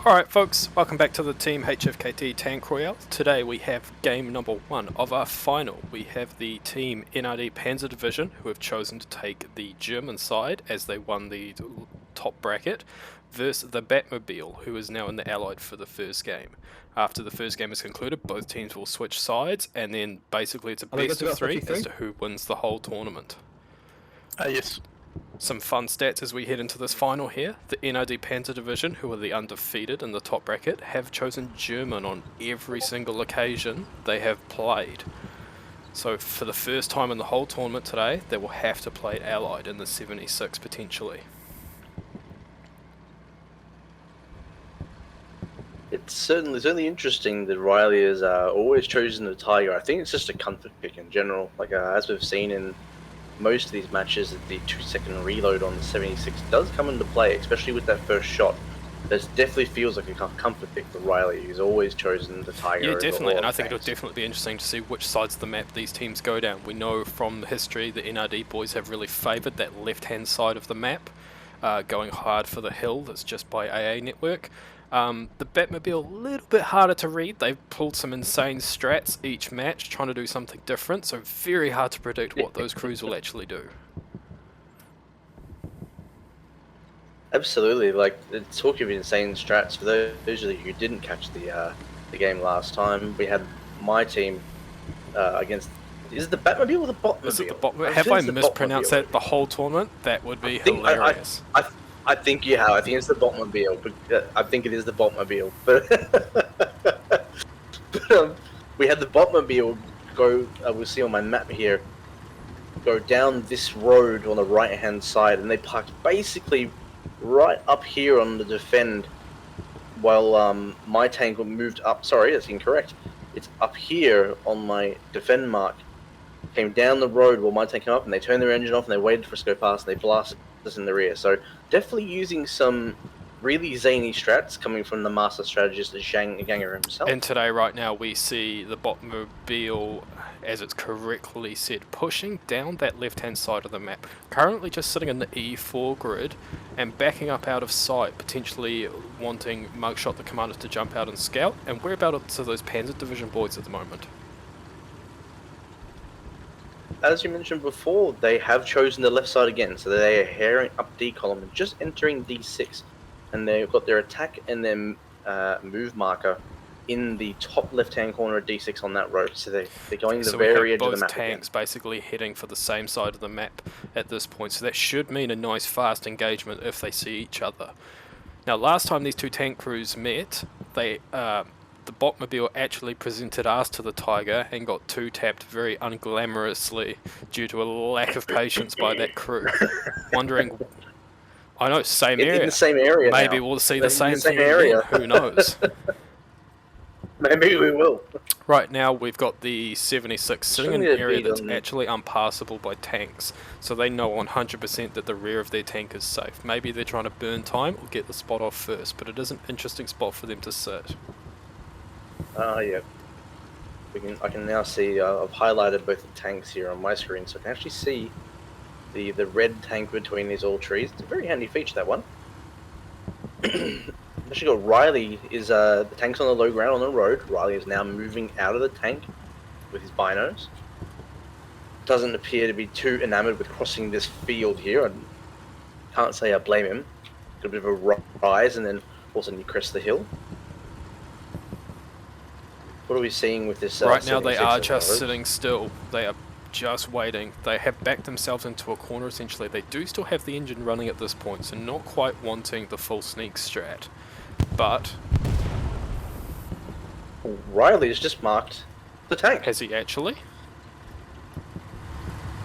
Alright folks, welcome back to the Team HFKT Tank Royale. Today we have game number 1 of our final. We have the Team NRD Panzer Division, who have chosen to take the German side as they won the top bracket, versus the Botmobile, who is now in the Allied for the first game. After the first game is concluded, both teams will switch sides, and then basically it's a best of 3 as to who wins the whole tournament. Yes. Some fun stats as we head into this final here. The NRD Panzer Division, who are the undefeated in the top bracket, have chosen German on every single occasion they have played. So for the first time in the whole tournament today, they will have to play Allied in the 76 potentially. It's certainly interesting that Riley has always chosen the Tiger. I think it's just a comfort pick in general. Like as we've seen in most of these matches, the 2-second reload on the 76 does come into play, especially with that first shot. This definitely feels like a comfort pick for Riley. He's always chosen the Tiger. Yeah, definitely, and I think it'll definitely be interesting to see which sides of the map these teams go down. We know from the history the NRD boys have really favoured that left-hand side of the map, going hard for the hill that's just by AA network. The Botmobile, a little bit harder to read. They've pulled some insane strats each match, trying to do something different, so very hard to predict what those crews will actually do. Absolutely, like talking of insane strats, for those of you who didn't catch the game last time, we had my team against. Is it the Botmobile or the Botmobile? Is it the Botmobile? Have I mispronounced that the whole tournament? That would be hilarious. I think you have. I think it's the Botmobile, but I think it is the Botmobile. But, we had the Botmobile go. We'll see on my map here. Go down this road on the right-hand side, and they parked basically right up here on the defend, while my tank moved up. Sorry, that's incorrect. It's up here on my defend mark. Came down the road while my tank came up, and they turned their engine off, and they waited for us to go past, and they blasted us in the rear. So definitely using some really zany strats coming from the master strategist Zhang Ganger himself. And today, right now, we see the Botmobile, as it's correctly said, pushing down that left-hand side of the map. Currently just sitting in the E4 grid and backing up out of sight, potentially wanting Mugshot the commander to jump out and scout. And whereabouts are those Panzer Division boys at the moment? As you mentioned before, they have chosen the left side again, so they are herring up D column and just entering D6, and they've got their attack and their move marker in the top left-hand corner of D6 on that road. So they're going to the very edge of the map. Both tanks basically heading for the same side of the map at this point, so that should mean a nice fast engagement if they see each other. Now, last time these two tank crews met, the Botmobile actually presented us to the Tiger and got two-tapped very unglamorously due to a lack of patience by that crew. Wondering, I know, same area. In the same area. Maybe now. We'll see the same thing area. Again. Who knows? Maybe we will. Right now, we've got the 76 sitting in an area that's actually unpassable by tanks, so they know 100% that the rear of their tank is safe. Maybe they're trying to burn time or get the spot off first, but it is an interesting spot for them to sit. Yeah. I can now see, I've highlighted both the tanks here on my screen, so I can actually see the red tank between these all trees. It's a very handy feature, that one. Actually got Riley, the tank's on the low ground on the road. Riley is now moving out of the tank with his binos. Doesn't appear to be too enamored with crossing this field here. I can't say I blame him. Got a bit of a rise, and then all of a sudden you crest the hill. What are we seeing with this? Right now they are just sitting still. They are just waiting. They have backed themselves into a corner essentially. They do still have the engine running at this point, so not quite wanting the full sneak strat. But Riley has just marked the tank. Has he actually?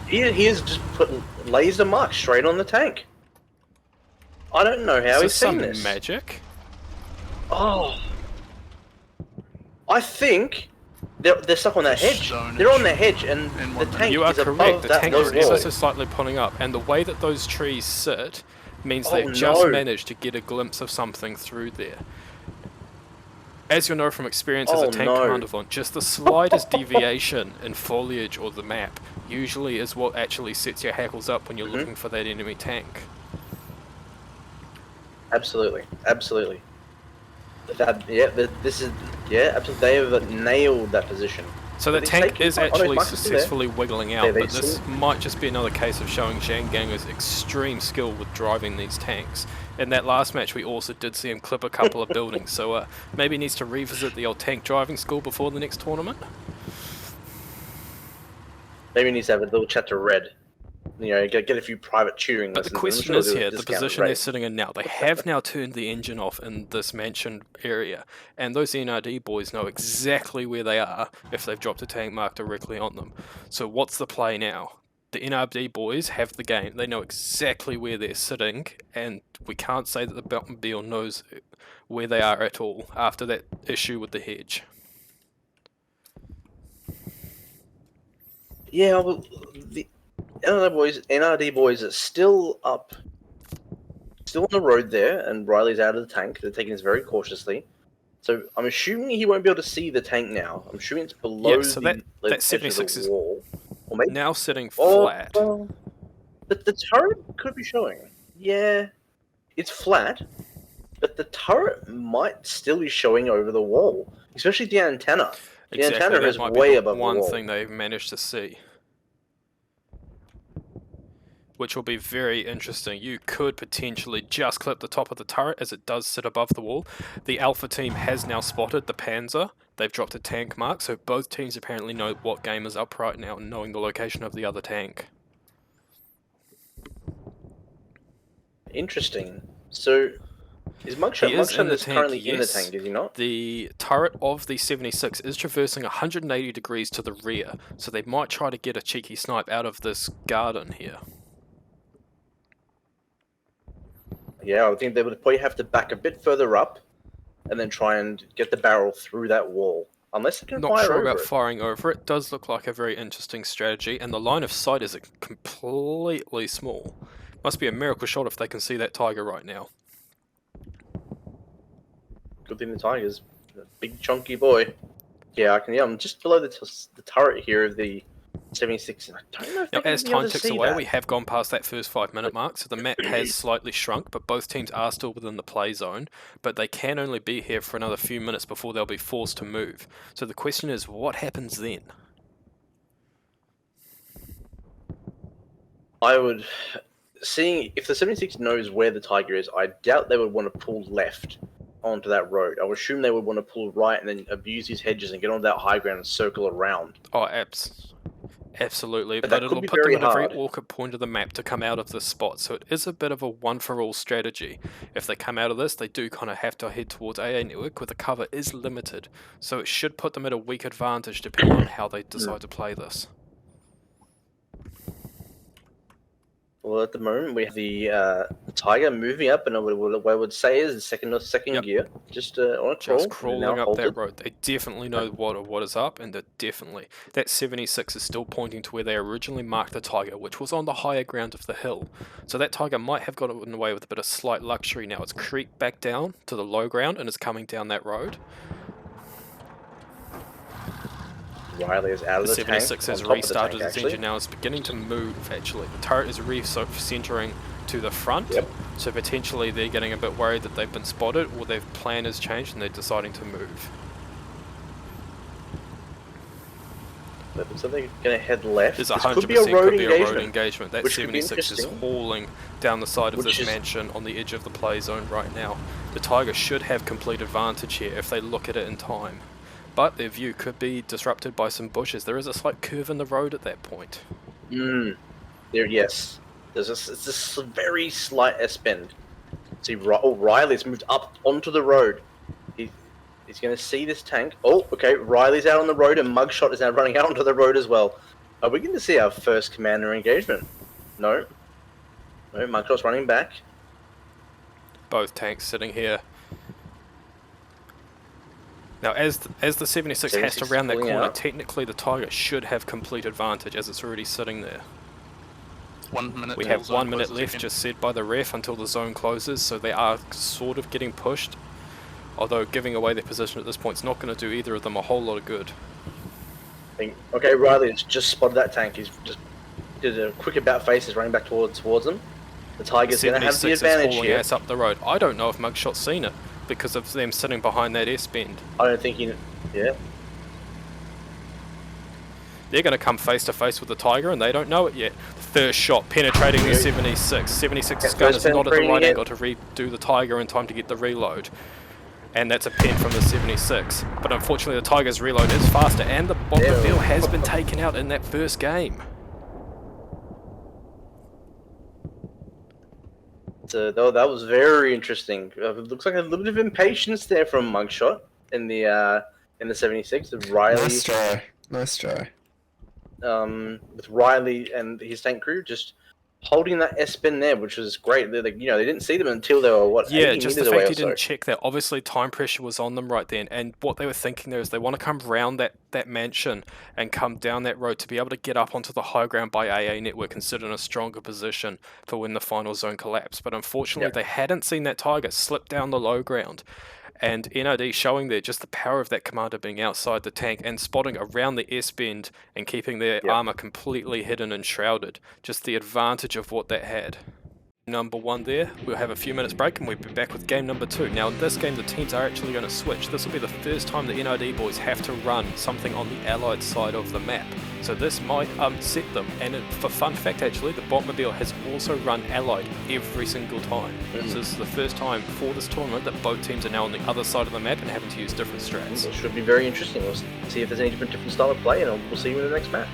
He has just put laser mark straight on the tank. I don't know how he's seen this. Is this some magic? Oh. I think they're stuck on that hedge. They're on the hedge, and the tank you are is correct. above The that tank is ever so slightly pulling up, and the way that those trees sit means they've just managed to get a glimpse of something through there. As you'll know from experience as a tank commander, just the slightest deviation in foliage or the map usually is what actually sets your hackles up when you're looking for that enemy tank. Absolutely, absolutely. This is absolutely. They have nailed that position. So the But he's tank taking is time. Oh, no, actually Marcus is there. successfully wiggling out, They but this might just be another case of showing Zhanganger's extreme skill with driving these tanks. In that last match, we also did see him clip a couple of buildings, so maybe he needs to revisit the old tank driving school before the next tournament. Maybe he needs to have a little chat to Red. You know, get a few private tutoring But the lessons. question is here, the position they're sitting in now, they have now turned the engine off in this mansion area, and those NRD boys know exactly where they are if they've dropped a tank mark directly on them. So what's the play now? The NRD boys have the game. They know exactly where they're sitting, and we can't say that the Botmobile knows where they are at all after that issue with the hedge. Yeah, well, the NRD boys are still up, still on the road there, and Riley's out of the tank. They're taking this very cautiously. So I'm assuming he won't be able to see the tank now. I'm assuming it's below so the that edge 76 of is the wall. Or maybe now sitting flat. The turret could be showing. Yeah, it's flat, but the turret might still be showing over the wall, especially the antenna. The Exactly, antenna that is might way be the above the one wall. thing they've managed to see, which will be very interesting. You could potentially just clip the top of the turret as it does sit above the wall. The Alpha team has now spotted the Panzer. They've dropped a tank mark, so both teams apparently know what game is up right now, knowing the location of the other tank. Interesting. So, is Mugshot? He is in the Is tank, currently in the yes. tank, is he not? The turret of the 76 is traversing 180 degrees to the rear, so they might try to get a cheeky snipe out of this garden here. Yeah, I think they would probably have to back a bit further up, and then try and get the barrel through that wall. Unless they can Not fire sure over about it. firing over it. Does look like a very interesting strategy, and the line of sight is completely small. Must be a miracle shot if they can see that tiger right now. Good thing the tiger's a big chunky boy. Yeah, I can. Yeah, I'm just below the turret here of the 76. I don't know if Now, they're as going to be able time to ticks see away, that. we have gone past that first 5-minute mark, so the map has slightly shrunk, but both teams are still within the play zone, but they can only be here for another few minutes before they'll be forced to move. So the question is, what happens then? I would, seeing if the 76 knows where the tiger is, I doubt they would want to pull left onto that road. I would assume they would want to pull right and then abuse these hedges and get onto that high ground and circle around. Oh, absolutely, But but that it'll could be put them very at a very hard. awkward point of the map to come out of this spot, so it is a bit of a one-for-all strategy. If they come out of this, they do kind of have to head towards AA network, where the cover is limited, so it should put them at a weak advantage depending on how they decide to play this. Well, at the moment we have the tiger moving up, and what I would say is the second Yep. gear, just on a crawl. Just crawling now up halted. that road. They definitely know what is up, and that 76 is still pointing to where they originally marked the tiger, which was on the higher ground of the hill. So that tiger might have gotten away with a bit of slight luxury now. It's creeped back down to the low ground and is coming down that road. Riley is out of The the 76 tank. has restarted its engine now. It's beginning to move, actually. The turret is re-centering to the front, so potentially they're getting a bit worried that they've been spotted, or their plan has changed and they're deciding to move. So they're going to head left. There's This 100% could be a road engagement. That which could be 76 is interesting. hauling down the side of Which this is- mansion on the edge of the play zone right now. The Tiger should have complete advantage here if they look at it in time. But their view could be disrupted by some bushes. There is a slight curve in the road at that point. Yes. It's a very slight S-bend. See, Riley's moved up onto the road. He's going to see this tank. Oh, okay, Riley's out on the road, and Mugshot is now running out onto the road as well. Are we going to see our first commander engagement? No. No, Mugshot's running back. Both tanks sitting here. Now, as the 76 has to round that corner, out. technically the Tiger should have complete advantage as it's already sitting there. 1 minute. We have 1 minute left, just said by the ref, until the zone closes, so they are sort of getting pushed. Although giving away their position at this point is not going to do either of them a whole lot of good. Okay, Riley's just spotted that tank. He's just did a quick about face. He's running back towards them. The Tiger's going to have the advantage hauling here. ass up the road. I don't know if Mugshot's seen it. because of them sitting behind that S-bend. I don't think he... Yeah. They're going to come face to face with the Tiger, and they don't know it yet. First shot penetrating the 76. 76's gun is not at the right angle to redo the Tiger in time to get the reload. And that's a pen from the 76. But unfortunately, the Tiger's reload is faster, and the Botmobile has been taken out in that first game. So that was very interesting. It looks like a little bit of impatience there from Mugshot in the 76. Riley, Nice try. With Riley and his tank crew just holding that S-bend there, which was great. They didn't see them until they were, what, yeah, 80 just the meters fact away he or didn't so. check that. Obviously, time pressure was on them right then, and what they were thinking there is they want to come round that mansion and come down that road to be able to get up onto the high ground by AA network and sit in a stronger position for when the final zone collapsed. But unfortunately, they hadn't seen that Tiger slip down the low ground. And NRD showing there just the power of that commander being outside the tank and spotting around the S-bend and keeping their armor completely hidden and shrouded. Just the advantage of what that had. Number 1 there. We'll have a few minutes break and we'll be back with game number 2. Now in this game the teams are actually going to switch. This will be the first time the NRD boys have to run something on the allied side of the map. So this might upset them, and for fun fact actually, the Botmobile has also run allied every single time. So this is the first time for this tournament that both teams are now on the other side of the map and having to use different strats. It should be very interesting. We'll see if there's any different style of play, and we'll see you in the next match.